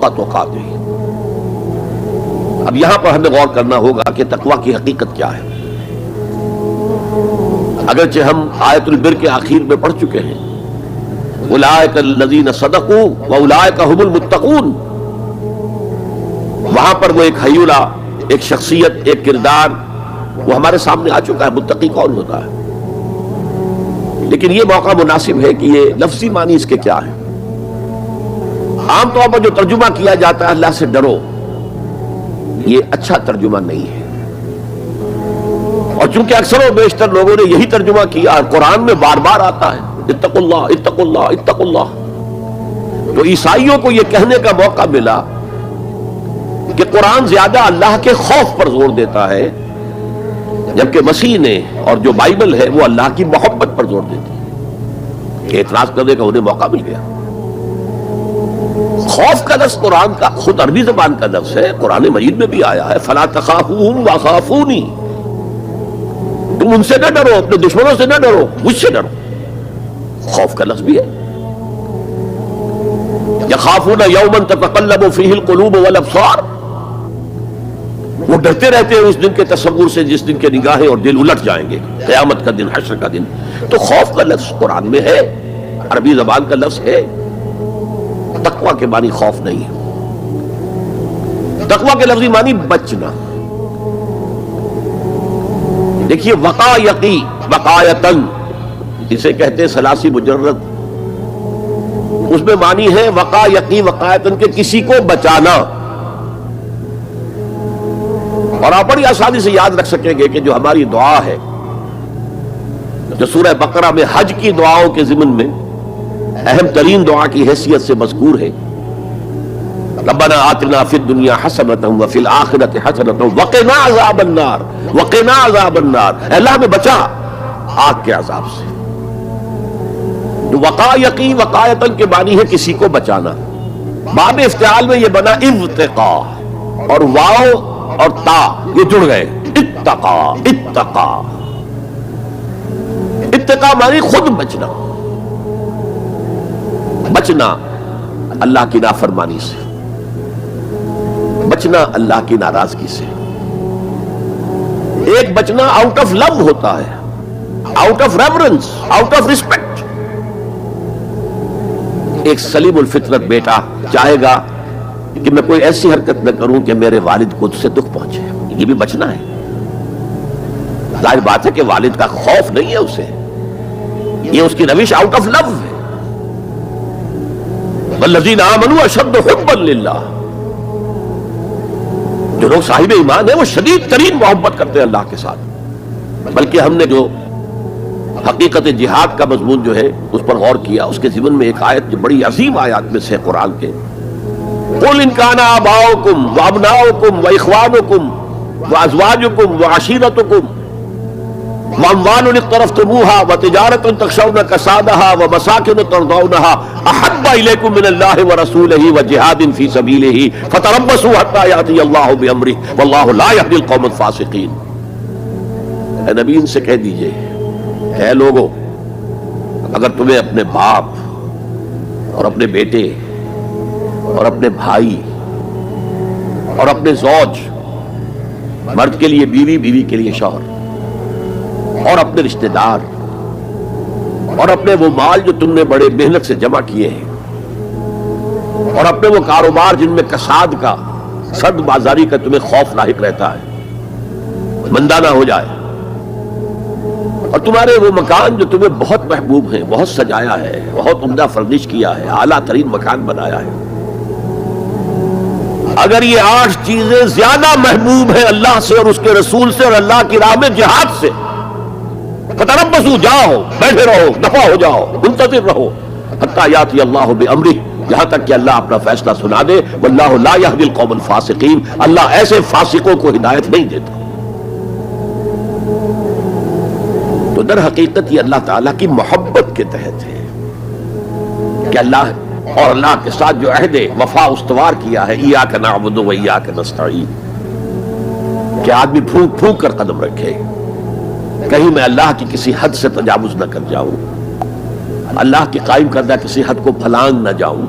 تقاته۔ اب یہاں پر ہمیں غور کرنا ہوگا کہ تقوی کی حقیقت کیا ہے۔ اگرچہ ہم آیت البر کے آخر میں پڑھ چکے ہیں اولئک الذین صدقوا واولئک هم المتقون، وہاں پر وہ ایک حیولہ، ایک شخصیت، ایک کردار وہ ہمارے سامنے آ چکا ہے، متقی کون ہوتا ہے۔ لیکن یہ موقع مناسب ہے کہ یہ لفظی معنی اس کے کیا ہے۔ عام طور پر جو ترجمہ کیا جاتا ہے اللہ سے ڈرو، یہ اچھا ترجمہ نہیں ہے، اور چونکہ اکثر و بیشتر لوگوں نے یہی ترجمہ کیا، قرآن میں بار بار آتا ہے اتقوا اللہ اتقوا اللہ اتقوا اللہ، تو عیسائیوں کو یہ کہنے کا موقع ملا کہ قرآن زیادہ اللہ کے خوف پر زور دیتا ہے، جبکہ مسیح نے اور جو بائبل ہے وہ اللہ کی محبت پر زور دیتی ہے۔ کہ اعتراض کرنے کا انہیں موقع مل گیا۔ خوف کا لفظ قرآن کا خود عربی زبان کا لفظ ہے، قرآن مجید میں بھی آیا ہے فَلَا تَخَافُوهُمْ وَخَافُونِي، تم ان سے نہ ڈرو، اپنے دشمنوں سے نہ ڈرو، مجھ سے ڈرو۔ خوف کا لفظ بھی ہے۔ يَخَافُونَ يَوْمًا تَتَقَلَّبُ فِيهِ الْقُلُوبُ وَالْأَبْصَارُ، وہ ڈرتے رہتے ہیں اس دن کے تصور سے جس دن کے نگاہیں اور دل الٹ جائیں گے، قیامت کا دن، حشر کا دن۔ تو خوف کا لفظ قرآن میں ہے، عربی زبان کا لفظ ہے، تقوی کے معنی خوف نہیں ہے۔ تقوی کے لفظی معنی بچنا۔ دیکھیے وقا یقی وقایتن، اسے کہتے ہیں ثلاثی مجرد، اس میں معنی ہے وقا یقی وقایتن کے کسی کو بچانا۔ اور آپ بڑی آسانی سے یاد رکھ سکیں گے کہ جو ہماری دعا ہے، جو سورہ بقرہ میں حج کی دعاؤں کے ضمن میں اہم ترین دعا کی حیثیت سے مذکور ہے، ربنا آتنا فی الدنیا حسنۃ وفی الآخرۃ حسنۃ وقنا عذاب النار وقنا عذاب النار، اللہ میں بچا آگ کے عذاب سے۔ وقا یقی وقایتن کے معنی ہے کسی کو بچانا۔ باب افتعال میں یہ بنا ابتقا، اور واو اور تا یہ جڑ گئے، اتقا اتقا۔ اتقا معنی خود بچنا، بچنا اللہ کی نافرمانی سے، بچنا اللہ کی ناراضگی سے۔ ایک بچنا آؤٹ آف لو ہوتا ہے، out of reverence, out of respect. ایک سلیم الفطرت بیٹا چاہے گا کہ میں کوئی ایسی حرکت نہ کروں کہ میرے والد کو اس سے دکھ پہنچے، یہ بھی بچنا ہے۔ ظاہر بات ہے کہ والد کا خوف نہیں ہے اسے، یہ اس کی روش آؤٹ آف لو ہے۔ والذین آمنوا اشد حبا للہ، جو لوگ صاحب ایمان ہیں وہ شدید ترین محبت کرتے ہیں اللہ کے ساتھ۔ بلکہ ہم نے جو حقیقت جہاد کا مضمون جو ہے اس پر غور کیا، اس کے ضمن میں ایک آیت جو بڑی عظیم آیات میں سے قرآن کے، قُلْ إِنْ كَانَ آبَاؤُكُمْ وَأَبْنَاؤُكُمْ وَإِخْوَانُكُمْ وَأَزْوَاجُكُمْ وَعَشِيرَتُكُمْ وَأَمْوَالٌ اقْتَرَفْتُمُوهَا وَتِجَارَةٌ تَخْشَوْنَ كَسَادَهَا وَمَسَاكِنُ تَرْضَوْنَهَا أَحَبَّ إِلَيْكُم مِّنَ اللَّهِ وَرَسُولِهِ وَجِهَادٍ فِي سَبِيلِهِ فَتَرَبَّصُوا حَتَّىٰ يَأْتِيَ اللَّهُ بِأَمْرِهِ وَاللَّهُ لَا يَهْدِي الْقَوْمَ الْفَاسِقِينَ۔ اے نبی ان سے کہہ دیجئے، اے لوگو، اگر تمہیں اپنے باپ اور اپنے بیٹے اور اپنے بھائی اور اپنے زوج، مرد کے لیے بیوی، بیوی کے لیے شوہر، اور اپنے رشتہ دار اور اپنے وہ مال جو تم نے بڑے محنت سے جمع کیے ہیں، اور اپنے وہ کاروبار جن میں کساد کا، سد بازاری کا تمہیں خوف لاحق رہتا ہے، مندہ نہ ہو جائے، اور تمہارے وہ مکان جو تمہیں بہت محبوب ہیں، بہت سجایا ہے، بہت عمدہ فرنش کیا ہے، اعلیٰ ترین مکان بنایا ہے، اگر یہ 8 چیزیں زیادہ محبوب ہیں اللہ سے اور اس کے رسول سے اور اللہ کی راہ میں جہاد سے، فتربصوا، جاؤ، بیٹھے رہو، دفع ہو جاؤ، منتظر رہو، حتیٰ یاتی اللہ بامرہ، یہاں تک کہ اللہ اپنا فیصلہ سنا دے۔ واللہ لا یہدی القوم الفاسقین، اللہ ایسے فاسقوں کو ہدایت نہیں دیتا۔ تو در حقیقت یہ اللہ تعالیٰ کی محبت کے تحت ہے کہ اللہ اور اللہ کے ساتھ جو عہد وفا استوار کیا ہے، ایاک نعبد و ایاک نستعین، کہ آدمی پھونک پھونک کر قدم رکھے، کہیں میں اللہ کی کسی حد سے تجاوز نہ کر جاؤں، اللہ کی قائم کردہ کسی حد کو پھلانگ نہ جاؤں۔